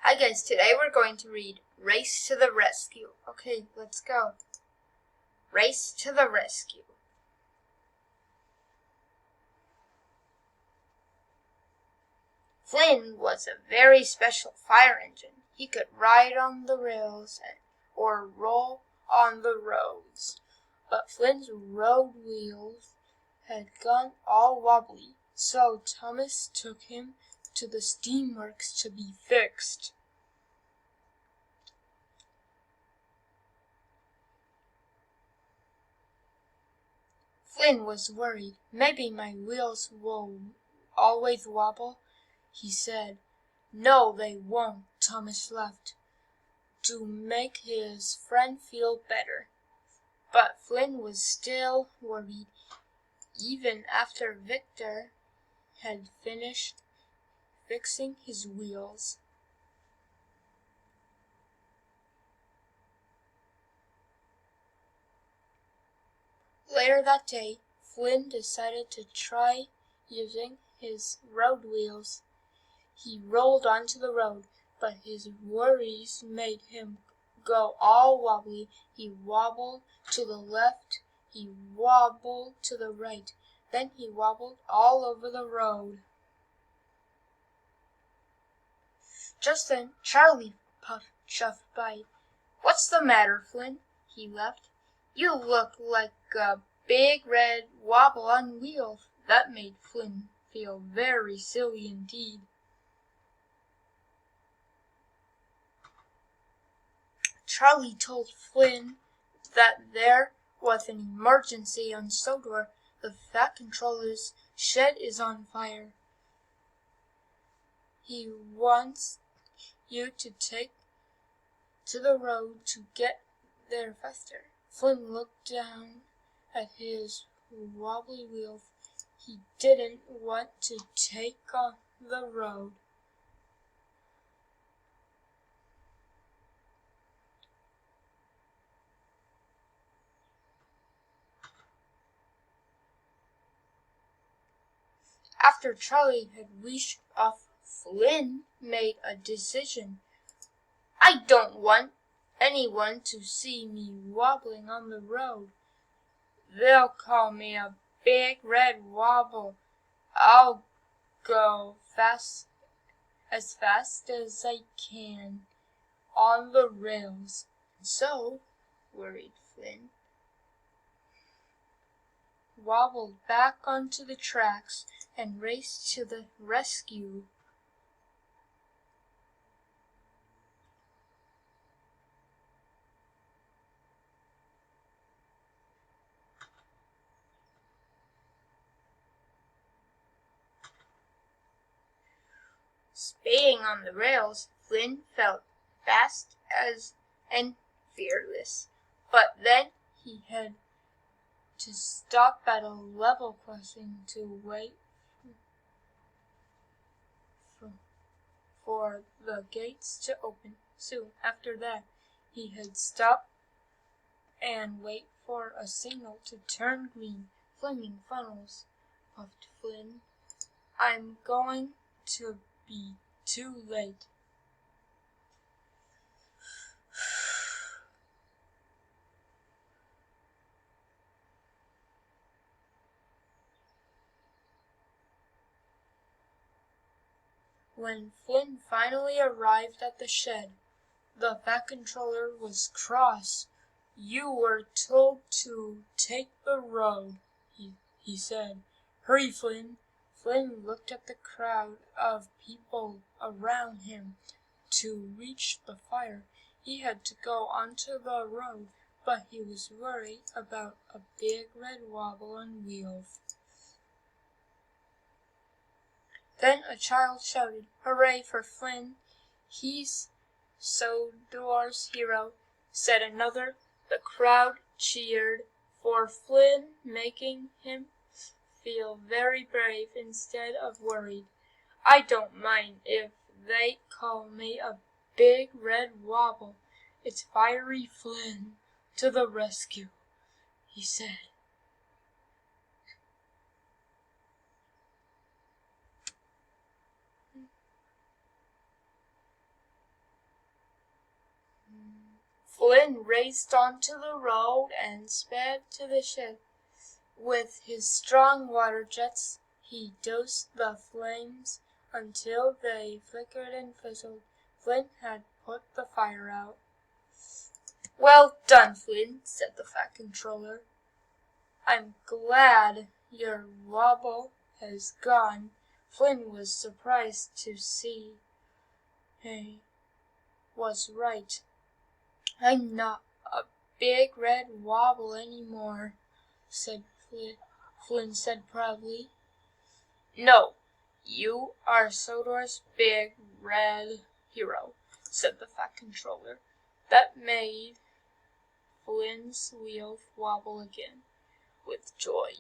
Hi guys, today we're going to read Race to the Rescue. Okay, let's go. Race to the Rescue. Flynn was a very special fire engine. He could ride on the rails or roll on the roads. But Flynn's road wheels had gone all wobbly, so Thomas took him to the steamworks to be fixed. Flynn was worried. "Maybe my wheels will always wobble," he said. "No, they won't," Thomas laughed, to make his friend feel better. But Flynn was still worried, even after Victor had finished fixing his wheels. Later that day, Flynn decided to try using his road wheels. He rolled onto the road, but his worries made him go all wobbly. He wobbled to the left, he wobbled to the right, then he wobbled all over the road. Just then Charlie shoved by. "What's the matter, Flynn?" he laughed. "You look like a big red wobble on wheels." That made Flynn feel very silly indeed. Charlie told Flynn that there was an emergency on Sodor. The Fat Controller's shed is on fire. He wants you to take to the road to get there faster. Flynn looked down at his wobbly wheels. He didn't want to take on the road. After Charlie had wished off, Flynn made a decision. "I don't want anyone to see me wobbling on the road. They'll call me a big red wobble. I'll go as fast as I can on the rails." So, worried Flynn wobbled back onto the tracks and raced to the rescue. Speeding on the rails, Flynn felt fast and fearless. But then he had to stop at a level crossing to wait for the gates to open. Soon after that, he had stopped and wait for a signal to turn green. "Flaming funnels," puffed Flynn. "I'm going to be too late." When Flynn finally arrived at the shed, the Fat Controller was cross. "You were told to take the road," he said. "Hurry, Flynn." Flynn looked at the crowd of people around him. To reach the fire, he had to go onto the road, but he was worried about a big red wobble on wheels. Then a child shouted, "Hooray for Flynn! He's Sodor's hero," said another. The crowd cheered for Flynn, making him feel very brave instead of worried. "I don't mind if they call me a big red wobble. It's Fiery Flynn to the rescue," he said. Flynn raced onto the road and sped to the shed. With his strong water jets, he doused the flames until they flickered and fizzled. Flynn had put the fire out. "Well done, Flynn," said the Fat Controller. "I'm glad your wobble has gone." Flynn was surprised to see he was right. "I'm not a big red wobble anymore," Flynn said proudly. "No, you are Sodor's big red hero," said the Fat Controller. That made Flynn's wheels wobble again with joy.